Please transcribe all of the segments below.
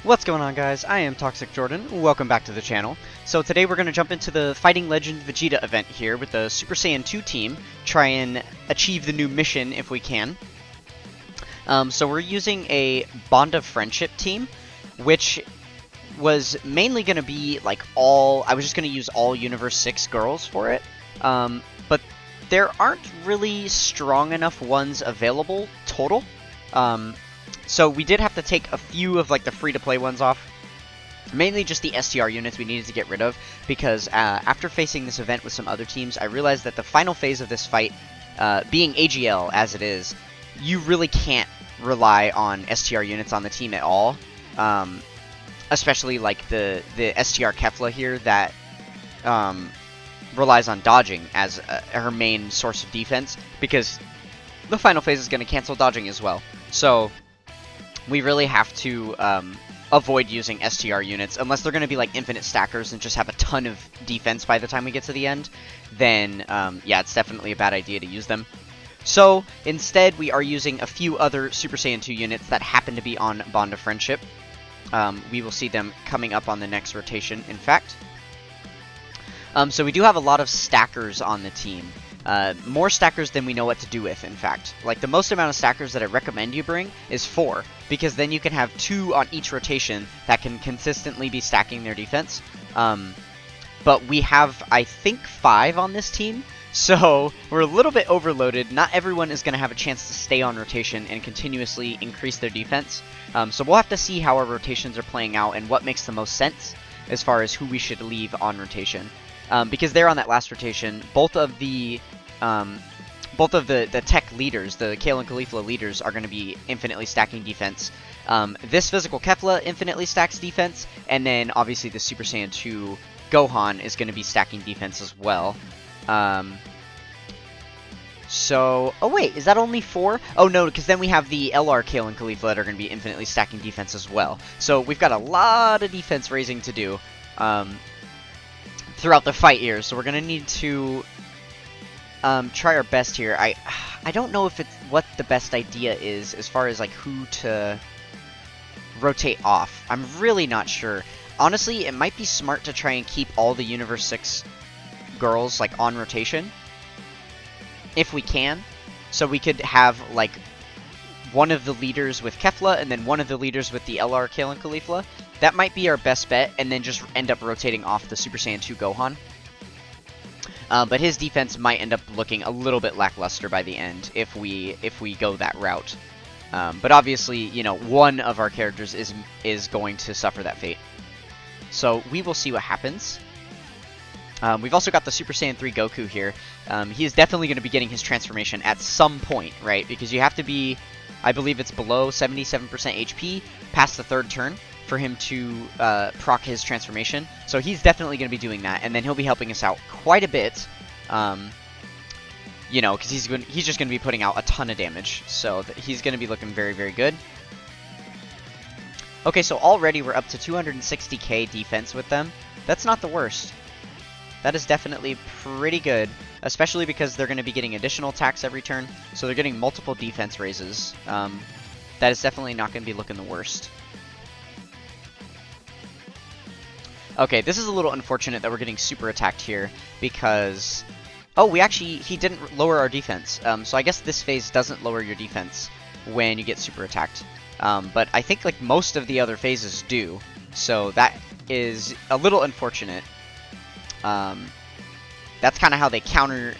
What's going on, guys? I am Toxic Jordan. Welcome back to the channel. So today we're going to jump into the Fighting Legend Vegeta event here with the Super Saiyan 2 team, try and achieve the new mission if we can. So we're using a Bond of Friendship team, which was mainly going to be like I was just going to use all Universe 6 girls for it, but there aren't really strong enough ones available total. So we did have to take a few of like the free-to-play ones off. Mainly just the STR units we needed to get rid of, because after facing this event with some other teams, I realized that the final phase of this fight, being AGL as it is, you really can't rely on STR units on the team at all. Especially like the STR Kefla here that relies on dodging as her main source of defense, because the final phase is going to cancel dodging as well. So we really have to avoid using STR units, unless they're going to be like infinite stackers and just have a ton of defense by the time we get to the end. Then, yeah, it's definitely a bad idea to use them. So, instead, we are using a few other Super Saiyan 2 units that happen to be on Bond of Friendship. We will see them coming up on the next rotation, in fact. So we do have a lot of stackers on the team. More stackers than we know what to do with, in fact. Like, the most amount of stackers that I recommend you bring is 4, because then you can have 2 on each rotation that can consistently be stacking their defense. But we have, I think, 5 on this team, so we're a little bit overloaded. Not everyone is going to have a chance to stay on rotation and continuously increase their defense. So we'll have to see how our rotations are playing out and what makes the most sense as far as who we should leave on rotation. Because they're on that last rotation, both of the tech leaders, the Kale and Caulifla leaders, are going to be infinitely stacking defense. This physical Kefla infinitely stacks defense, and then obviously the Super Saiyan 2 Gohan is going to be stacking defense as well. So, oh wait, is that only 4? Oh no, because then we have the LR Kale and Caulifla that are going to be infinitely stacking defense as well. So we've got a lot of defense raising to do throughout the fight here, so we're going to need to try our best here. I don't know if it's what the best idea is as far as like who to rotate off. I'm really not sure. Honestly, it might be smart to try and keep all the Universe 6 girls like on rotation if we can, so we could have like one of the leaders with Kefla and then one of the leaders with the LR Kale and Caulifla. That might be our best bet, and then just end up rotating off the Super Saiyan 2 Gohan. But his defense might end up looking a little bit lackluster by the end if we go that route. But obviously, you know, one of our characters is going to suffer that fate. So we will see what happens. We've also got the Super Saiyan 3 Goku here. He is definitely going to be getting his transformation at some point, right? Because you have to be, I believe it's below 77% HP past the 3rd turn for him to proc his transformation. So he's definitely going to be doing that, and then he'll be helping us out quite a bit. You know, because he's just going to be putting out a ton of damage. So he's going to be looking very, very good. Okay, so already we're up to 260k defense with them. That's not the worst. That is definitely pretty good, especially because they're going to be getting additional attacks every turn. So they're getting multiple defense raises. That is definitely not going to be looking the worst. Okay, this is a little unfortunate that we're getting super attacked here, because... Oh, he didn't lower our defense. So I guess this phase doesn't lower your defense when you get super attacked. But I think like most of the other phases do. So that is a little unfortunate. That's kind of how they counter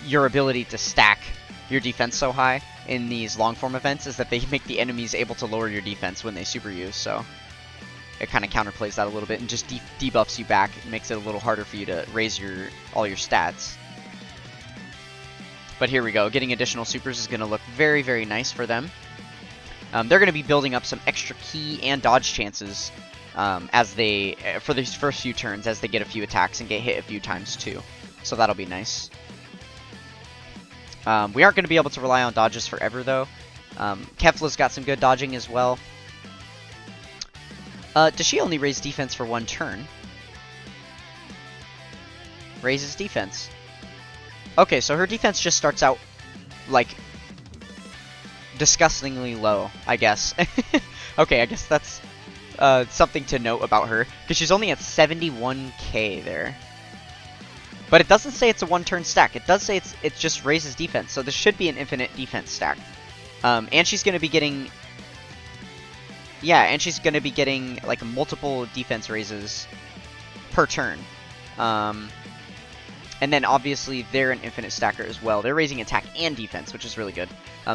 your ability to stack your defense so high in these long-form events, is that they make the enemies able to lower your defense when they super use, so... It kind of counterplays that a little bit and just debuffs you back. It makes it a little harder for you to raise all your stats. But here we go. Getting additional supers is going to look very, very nice for them. They're going to be building up some extra key and dodge chances for these first few turns as they get a few attacks and get hit a few times too. So that'll be nice. We aren't going to be able to rely on dodges forever though. Kefla's got some good dodging as well. Does she only raise defense for 1 turn? Raises defense. Okay, so her defense just starts out, like, disgustingly low, I guess. Okay, I guess that's something to note about her, because she's only at 71k there. But it doesn't say it's a one-turn stack. It does say it just raises defense, so this should be an infinite defense stack. And she's going to be getting... Yeah, and she's going to be getting, like, multiple defense raises per turn. And then, obviously, they're an infinite stacker as well. They're raising attack and defense, which is really good.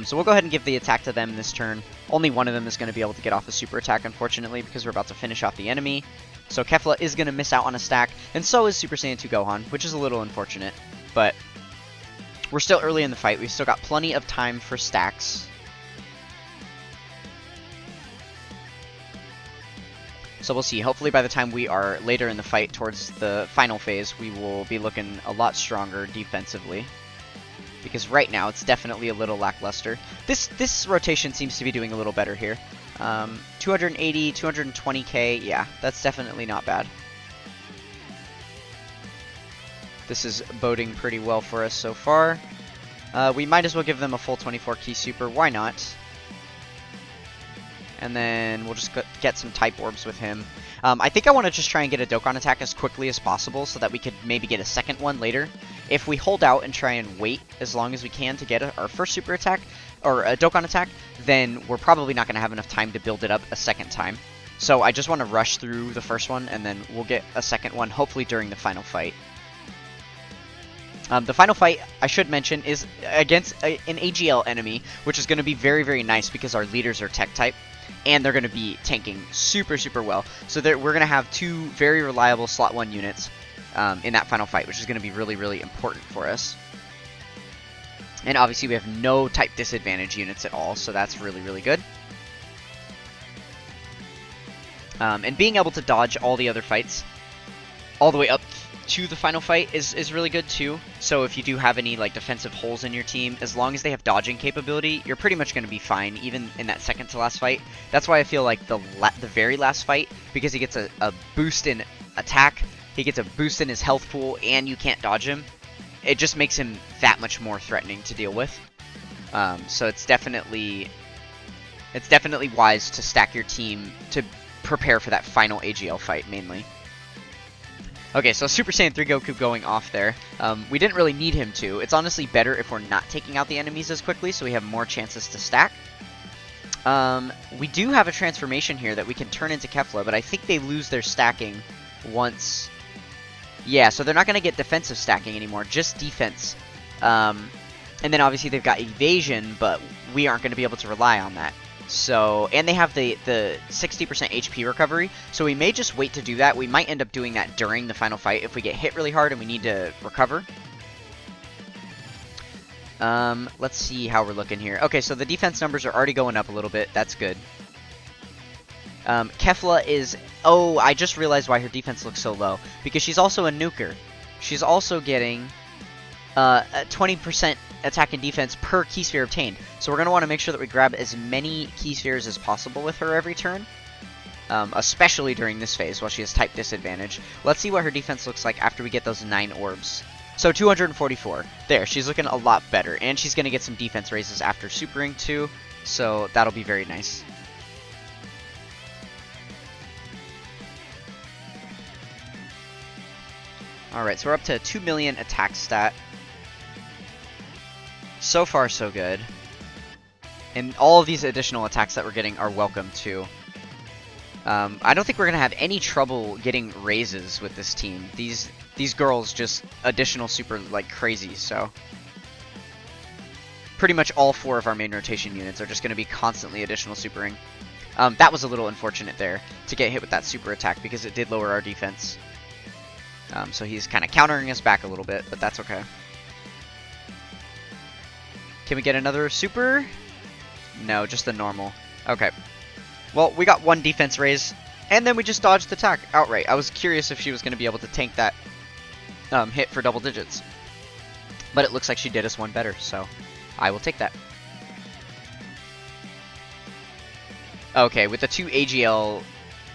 So we'll go ahead and give the attack to them this turn. Only one of them is going to be able to get off a super attack, unfortunately, because we're about to finish off the enemy. So Kefla is going to miss out on a stack, and so is Super Saiyan 2 Gohan, which is a little unfortunate. But we're still early in the fight. We've still got plenty of time for stacks. So we'll see. Hopefully by the time we are later in the fight towards the final phase, we will be looking a lot stronger defensively. Because right now, it's definitely a little lackluster. This rotation seems to be doing a little better here. 280, 220k, yeah, that's definitely not bad. This is boding pretty well for us so far. We might as well give them a full 24 key super, why not? And then we'll just get some type orbs with him. I think I want to just try and get a Dokkan attack as quickly as possible so that we could maybe get a second one later. If we hold out and try and wait as long as we can to get our first super attack, or a Dokkan attack, then we're probably not going to have enough time to build it up a second time. So I just want to rush through the first one, and then we'll get a second one, hopefully during the final fight. The final fight, I should mention, is against an AGL enemy, which is going to be very, very nice because our leaders are tech type. And they're going to be tanking super, super well. So we're going to have two very reliable slot 1 units in that final fight, which is going to be really, really important for us. And obviously we have no type disadvantage units at all, so that's really, really good. And being able to dodge all the other fights all the way up to the final fight is really good too. So if you do have any like defensive holes in your team, as long as they have dodging capability, you're pretty much going to be fine, even in that second to last fight. That's why I feel like the very last fight, because he gets a boost in attack, he gets a boost in his health pool, and you can't dodge him. It just makes him that much more threatening to deal with. So it's definitely wise to stack your team to prepare for that final AGL fight mainly. Okay, so Super Saiyan 3 Goku going off there. We didn't really need him to. It's honestly better if we're not taking out the enemies as quickly, so we have more chances to stack. We do have a transformation here that we can turn into Kefla, but I think they lose their stacking once... Yeah, so they're not going to get defensive stacking anymore, just defense. And then obviously they've got evasion, but we aren't going to be able to rely on that. So, and they have the 60% HP recovery, so we may just wait to do that. We might end up doing that during the final fight if we get hit really hard and we need to recover. Let's see how we're looking here. Okay, so the defense numbers are already going up a little bit. That's good. Kefla is... Oh, I just realized why her defense looks so low. Because she's also a nuker. She's also getting a 20% attack and defense per key sphere obtained. So we're going to want to make sure that we grab as many key spheres as possible with her every turn. Especially during this phase while she has type disadvantage. Let's see what her defense looks like after we get those 9 orbs. So 244. There, she's looking a lot better. And she's going to get some defense raises after supering too. So that'll be very nice. Alright, so we're up to 2 million attack stat. So far, so good. And all of these additional attacks that we're getting are welcome, too. I don't think we're going to have any trouble getting raises with this team. These girls just additional super like crazy, so... Pretty much all 4 of our main rotation units are just going to be constantly additional supering. That was a little unfortunate there, to get hit with that super attack, because it did lower our defense. So he's kind of countering us back a little bit, but that's okay. Can we get another super? No, just the normal. Okay. Well, we got 1 defense raise, and then we just dodged the attack outright. I was curious if she was going to be able to tank that hit for double digits. But it looks like she did us 1 better, so I will take that. Okay, with the 2 AGL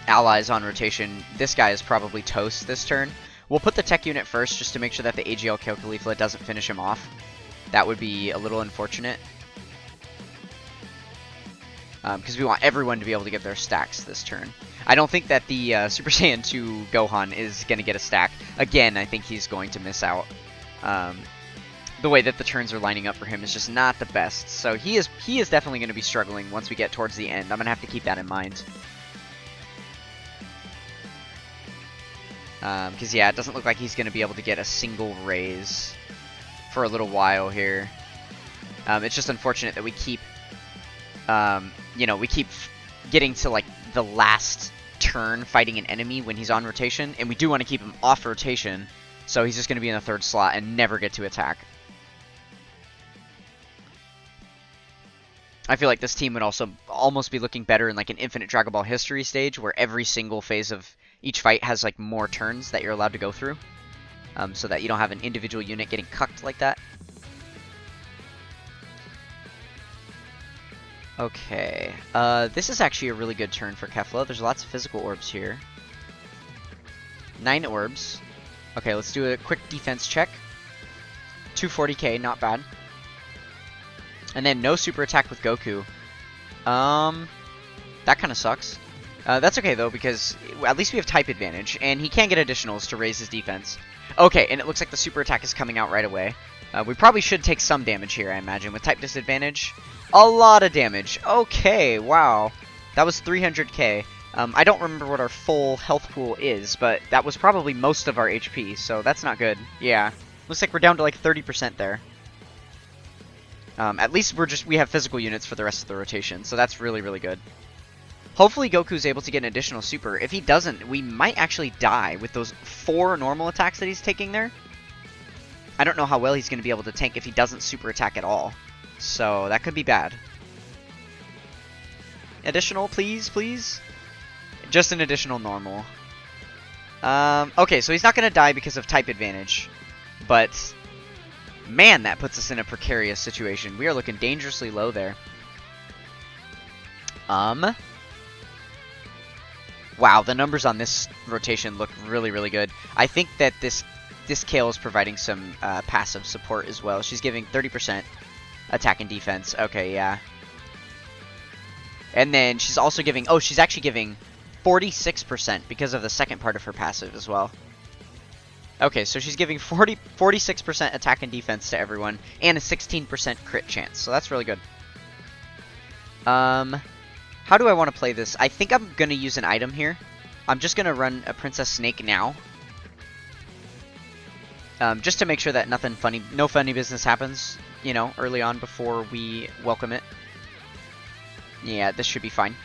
allies on rotation, this guy is probably toast this turn. We'll put the tech unit first just to make sure that the AGL Calcalifla doesn't finish him off. That would be a little unfortunate. because we want everyone to be able to get their stacks this turn. I don't think that the Super Saiyan 2 Gohan is going to get a stack. Again, I think he's going to miss out. The way that the turns are lining up for him is just not the best. So he is definitely going to be struggling once we get towards the end. I'm going to have to keep that in mind. Because, yeah, it doesn't look like he's going to be able to get a single raise for a little while here. It's just unfortunate that we keep, you know, we keep getting to, like, the last turn fighting an enemy when he's on rotation. And we do want to keep him off rotation. So he's just going to be in the third slot and never get to attack. I feel like this team would also almost be looking better in like an Infinite Dragon Ball History stage where every single phase of each fight has like more turns that you're allowed to go through. So that you don't have an individual unit getting cucked like that. Okay. This is actually a really good turn for Kefla. There's lots of physical orbs here. 9 orbs. Okay, let's do a quick defense check. 240k, not bad. And then no super attack with Goku. That kind of sucks. That's okay, though, because at least we have type advantage, and he can get additionals to raise his defense. Okay, and it looks like the super attack is coming out right away. We probably should take some damage here, I imagine, with type disadvantage. A lot of damage. Okay, wow. That was 300k. I don't remember what our full health pool is, but that was probably most of our HP, so that's not good. Yeah. Looks like we're down to like 30% there. At least we have physical units for the rest of the rotation, so that's really, really good. Hopefully Goku's able to get an additional super. If he doesn't, we might actually die with those 4 normal attacks that he's taking there. I don't know how well he's going to be able to tank if he doesn't super attack at all. So that could be bad. Additional, please, please? Just an additional normal. Okay, so he's not going to die because of type advantage. But man, that puts us in a precarious situation. We are looking dangerously low there. Wow, the numbers on this rotation look really, really good. I think that this Kale is providing some passive support as well. She's giving 30% attack and defense. Okay, yeah. And then she's also giving... Oh, she's actually giving 46% because of the second part of her passive as well. Okay, so she's giving 46% attack and defense to everyone, and a 16% crit chance, so that's really good. How do I want to play this? I think I'm going to use an item here. I'm just going to run a Princess Snake now. Just to make sure that no funny business happens, you know, early on before we welcome it. Yeah, this should be fine.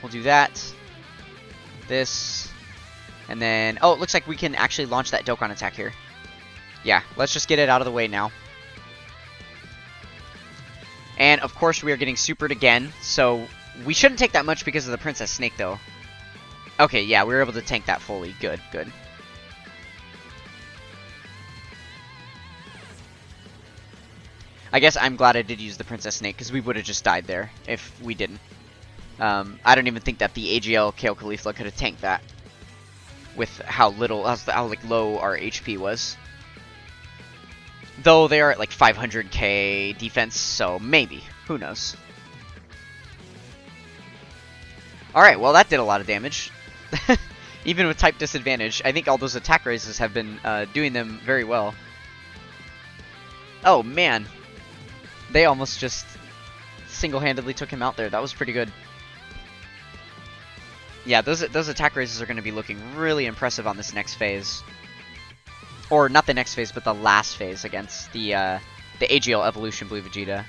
We'll do that. This... And then, oh, it looks like we can actually launch that Dokkan attack here. Yeah, let's just get it out of the way now. And, of course, we are getting supered again, so we shouldn't take that much because of the Princess Snake, though. Okay, yeah, we were able to tank that fully. Good, good. I guess I'm glad I did use the Princess Snake, because we would have just died there if we didn't. I don't even think that the AGL Kale Caulifla could have tanked that. With how like low our HP was. Though they are at like 500k defense, so maybe. Who knows? Alright, well that did a lot of damage. Even with type disadvantage, I think all those attack raises have been doing them very well. Oh man. They almost just single-handedly took him out there. That was pretty good. Yeah, those attack raises are going to be looking really impressive on this next phase. Or not the next phase, but the last phase against the AGL Evolution Blue Vegeta.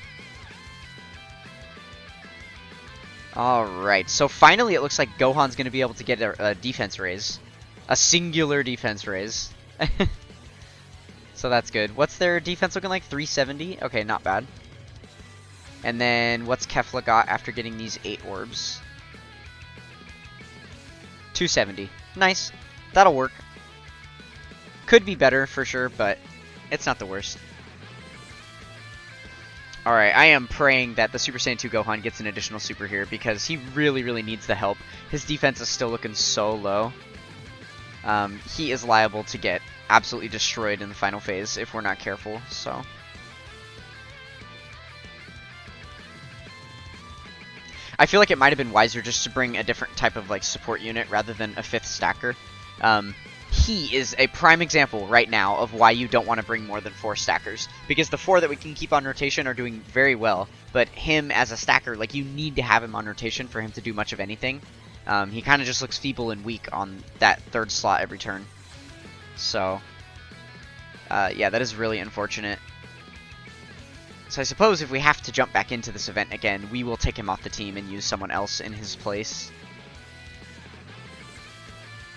Alright, so finally it looks like Gohan's going to be able to get a defense raise. A singular defense raise. So that's good. What's their defense looking like? 370? Okay, not bad. And then what's Kefla got after getting these 8 orbs? 270. Nice. That'll work. Could be better for sure, but it's not the worst. Alright, I am praying that the Super Saiyan 2 Gohan gets an additional super here because he really, really needs the help. His defense is still looking so low. He is liable to get absolutely destroyed in the final phase if we're not careful, so... I feel like it might have been wiser just to bring a different type of like support unit rather than a 5th stacker. He is a prime example right now of why you don't want to bring more than 4 stackers, because the 4 that we can keep on rotation are doing very well, but him as a stacker, like, you need to have him on rotation for him to do much of anything. He kind of just looks feeble and weak on that 3rd slot every turn. So, yeah, that is really unfortunate. So I suppose if we have to jump back into this event again, we will take him off the team and use someone else in his place.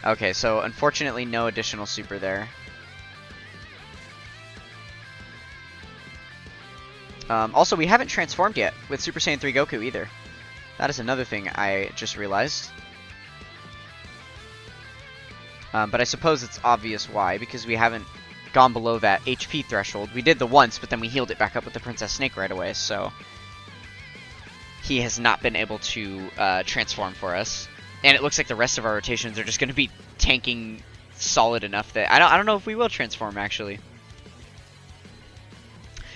Okay, so unfortunately no additional super there. Also, we haven't transformed yet with Super Saiyan 3 Goku either. That is another thing I just realized. But I suppose it's obvious why, because we haven't gone below that HP threshold. We did the once, but then we healed it back up with the Princess Snake right away, so he has not been able to transform for us. And it looks like the rest of our rotations are just going to be tanking solid enough that I don't know if we will transform, actually.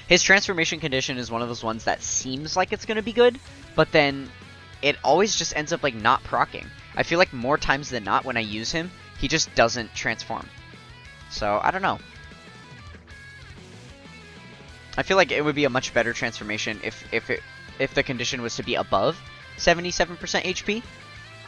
His transformation condition is one of those ones that seems like it's going to be good, but then it always just ends up like not proccing. I feel like more times than not when I use him, he just doesn't transform. So, I don't know. I feel like it would be a much better transformation if the condition was to be above 77% HP.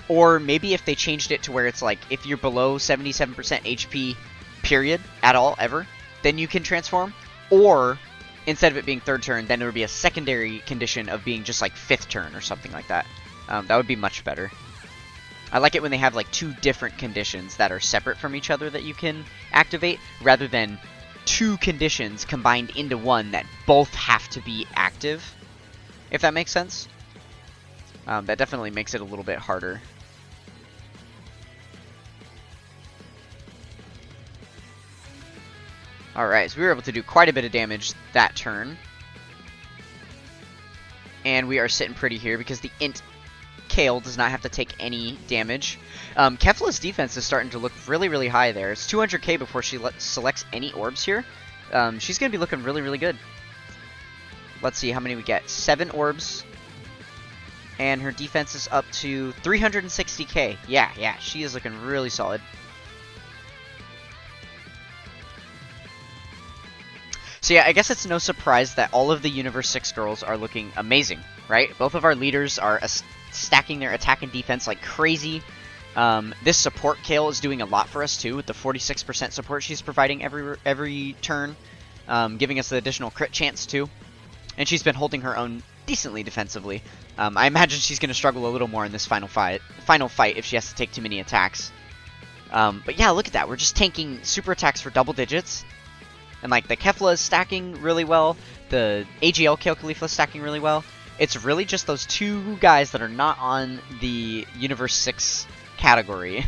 Or maybe if they changed it to where it's like, if you're below 77% HP, period, at all, ever, then you can transform. Or, instead of it being 3rd turn, then there would be a secondary condition of being just like 5th turn or something like that. That would be much better. I like it when they have like 2 different conditions that are separate from each other that you can activate, rather than 2 conditions combined into one that both have to be active, if that makes sense. That definitely makes it a little bit harder. Alright, so we were able to do quite a bit of damage that turn. And we are sitting pretty here because the Int Kale does not have to take any damage. Kefla's defense is starting to look really, really high there. It's 200k before she selects any orbs here. She's going to be looking really, really good. Let's see how many we get. 7 orbs. And her defense is up to 360k. Yeah, she is looking really solid. So yeah, I guess it's no surprise that all of the Universe 6 girls are looking amazing, right? Both of our leaders are stacking their attack and defense like crazy. This support Kale is doing a lot for us too, with the 46% support she's providing every turn, giving us the additional crit chance too. And she's been holding her own decently defensively. I imagine she's going to struggle a little more in this final fight if she has to take too many attacks. But yeah, look at that. We're just tanking super attacks for double digits. And like the Kefla is stacking really well. The AGL Kale Khalifa is stacking really well. It's really just those 2 guys that are not on the Universe 6 category.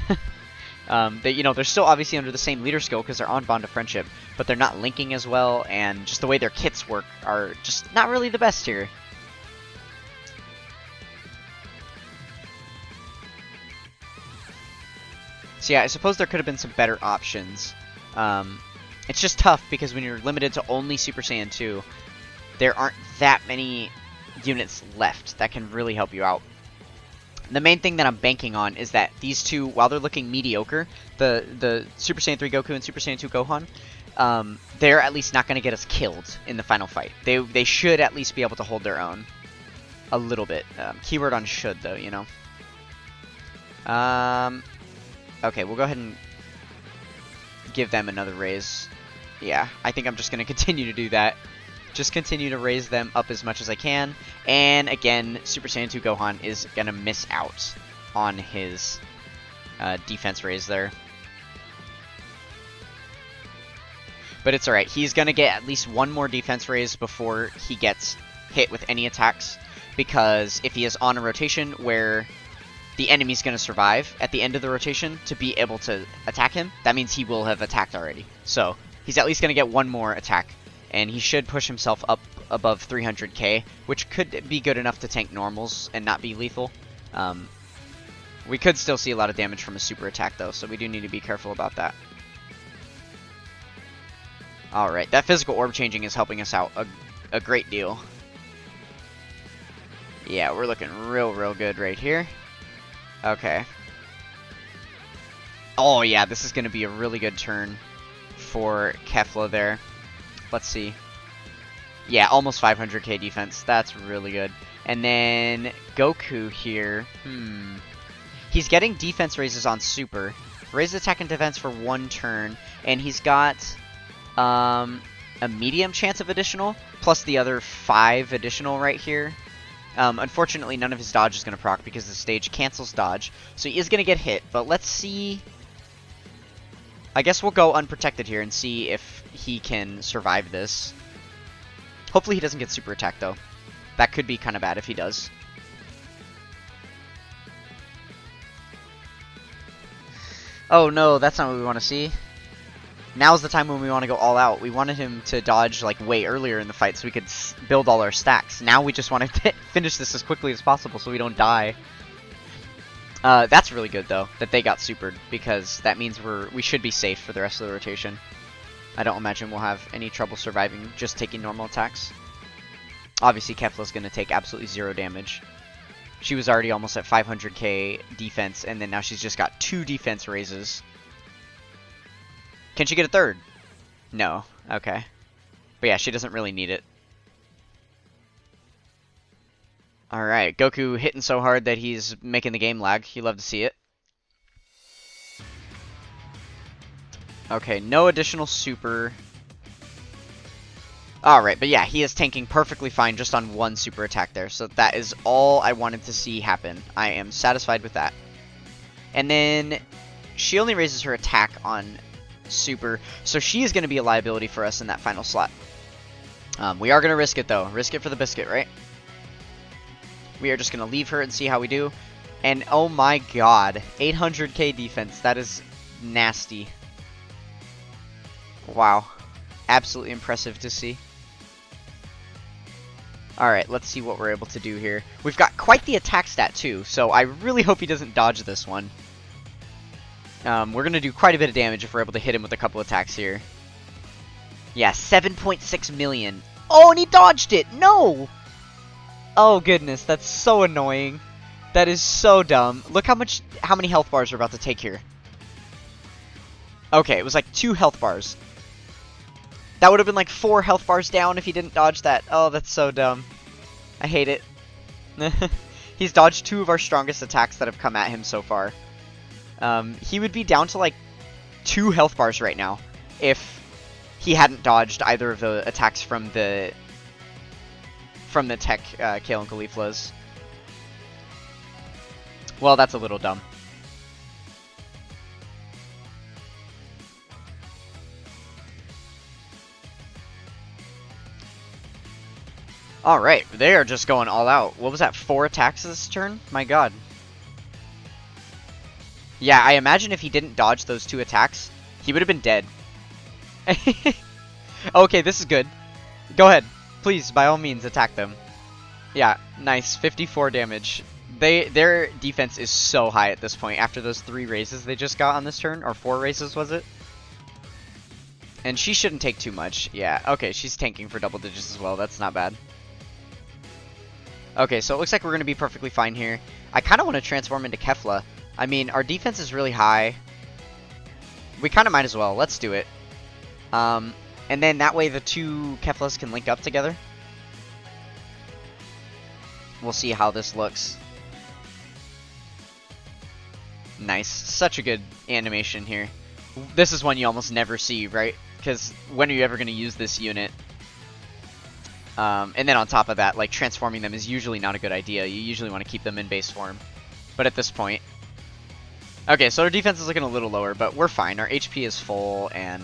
They're still obviously under the same leader skill because they're on Bond of Friendship, but they're not linking as well, and just the way their kits work are just not really the best here. So yeah, I suppose there could have been some better options. It's just tough because when you're limited to only Super Saiyan 2, there aren't that many units left that can really help you out. The main thing that I'm banking on is that these 2, while they're looking mediocre, the Super Saiyan 3 Goku and Super Saiyan 2 Gohan, they're at least not going to get us killed in the final fight. They should at least be able to hold their own a little bit. Keyword on should, though, you know. Okay, we'll go ahead and give them another raise. Yeah, I think I'm just going to continue to do that. Just continue to raise them up as much as I can. And again, Super Saiyan 2 Gohan is going to miss out on his defense raise there. But it's alright. He's going to get at least one more defense raise before he gets hit with any attacks. Because if he is on a rotation where the enemy's going to survive at the end of the rotation to be able to attack him, that means he will have attacked already. So he's at least going to get one more attack. And he should push himself up above 300k, which could be good enough to tank normals and not be lethal. We could still see a lot of damage from a super attack, though, so we do need to be careful about that. Alright, that physical orb changing is helping us out a great deal. Yeah, we're looking real good right here. Okay. Oh yeah, this is going to be a really good turn for Kefla there. Let's see. Yeah, almost 500k defense. That's really good. And then Goku here. He's getting defense raises on Super. Raise attack and defense for 1 turn. And he's got a medium chance of additional, plus the other 5 additional right here. Unfortunately, none of his dodge is going to proc because the stage cancels dodge. So he is going to get hit, but let's see. I guess we'll go unprotected here and see if he can survive this. Hopefully he doesn't get super attacked, though. That could be kind of bad if he does. Oh no, that's not what we want to see. Now's the time when we want to go all out. We wanted him to dodge like way earlier in the fight so we could build all our stacks. Now we just want to finish this as quickly as possible so we don't die. That's really good though, that they got supered, because that means we should be safe for the rest of the rotation. I don't imagine we'll have any trouble surviving just taking normal attacks. Obviously Kefla's going to take absolutely 0 damage. She was already almost at 500k defense, and then now she's just got 2 defense raises. Can she get a 3rd? No. Okay. But yeah, she doesn't really need it. Alright, Goku hitting so hard that he's making the game lag. You love to see it. Okay, no additional super. Alright, but yeah, he is tanking perfectly fine just on 1 super attack there. So that is all I wanted to see happen. I am satisfied with that. And then she only raises her attack on super, so she is going to be a liability for us in that final slot. We are going to risk it though. Risk it for the biscuit, right? We are just going to leave her and see how we do. And oh my god, 800k defense. That is nasty. Wow. Absolutely impressive to see. Alright, let's see what we're able to do here. We've got quite the attack stat too, so I really hope he doesn't dodge this one. We're going to do quite a bit of damage if we're able to hit him with a couple attacks here. Yeah, 7.6 million. Oh, and he dodged it! No! Oh goodness, that's so annoying. That is so dumb. Look how many health bars we're about to take here. Okay, it was like 2 health bars. That would have been like 4 health bars down if he didn't dodge that. Oh, that's so dumb. I hate it. He's dodged 2 of our strongest attacks that have come at him so far. He would be down to like 2 health bars right now if he hadn't dodged either of the attacks from the tech Kale and Caulifla's. Well, that's a little dumb. Alright, they are just going all out. What was that, 4 attacks this turn? My god. Yeah, I imagine if he didn't dodge those 2 attacks, he would have been dead. Okay, this is good. Go ahead. Please, by all means, attack them. Yeah, nice. 54 damage. Their defense is so high at this point after those 3 raises they just got on this turn. Or 4 raises, was it? And she shouldn't take too much. Yeah, okay, she's tanking for double digits as well. That's not bad. Okay, so it looks like we're going to be perfectly fine here. I kind of want to transform into Kefla. I mean, our defense is really high. We kind of might as well. Let's do it. And then that way the 2 Keflas can link up together. We'll see how this looks. Nice. Such a good animation here. This is one you almost never see, right? Because when are you ever going to use this unit? And then on top of that, like, transforming them is usually not a good idea. You usually want to keep them in base form. But at this point... Okay, so our defense is looking a little lower, but we're fine. Our HP is full, and...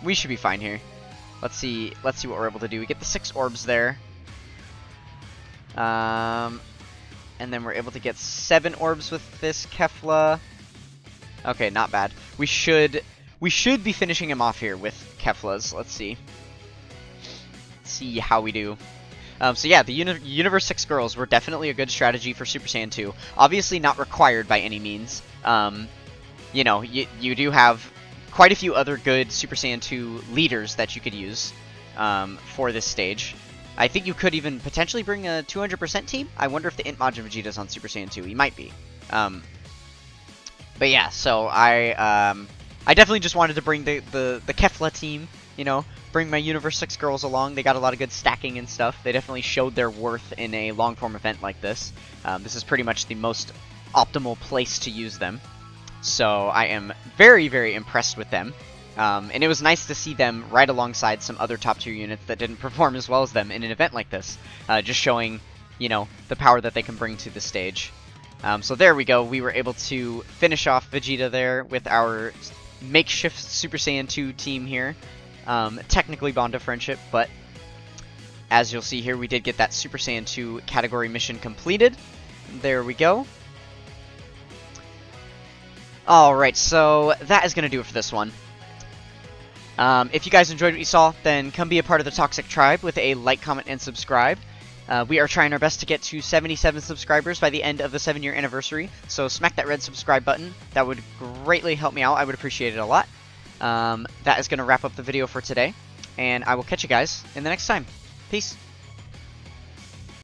we should be fine here. Let's see what we're able to do. We get the 6 orbs there. And then we're able to get 7 orbs with this Kefla. Okay, not bad. We should be finishing him off here with Keflas. Let's see. See how we do. So yeah, the Universe 6 girls were definitely a good strategy for Super Saiyan 2. Obviously not required by any means. You know, you do have quite a few other good Super Saiyan 2 leaders that you could use for this stage. I think you could even potentially bring a 200% team. I wonder if the Int Majin Vegeta's on Super Saiyan 2. He might be. But yeah, so I definitely just wanted to bring the Kefla team, you know, bring my Universe 6 girls along. They got a lot of good stacking and stuff. They definitely showed their worth in a long-form event like this. This is pretty much the most optimal place to use them. So I am very, very impressed with them. And it was nice to see them right alongside some other top-tier units that didn't perform as well as them in an event like this. Just showing, you know, the power that they can bring to the stage. So there we go. We were able to finish off Vegeta there with our makeshift Super Saiyan 2 team here. Technically Bond of Friendship, but as you'll see here, we did get that Super Saiyan 2 category mission completed. There we go. Alright, so that is going to do it for this one. If you guys enjoyed what you saw, then come be a part of the Toxic Tribe with a like, comment, and subscribe. We are trying our best to get to 77 subscribers by the end of the 7-year anniversary, so smack that red subscribe button. That would greatly help me out. I would appreciate it a lot. That is going to wrap up the video for today, and I will catch you guys in the next time. Peace.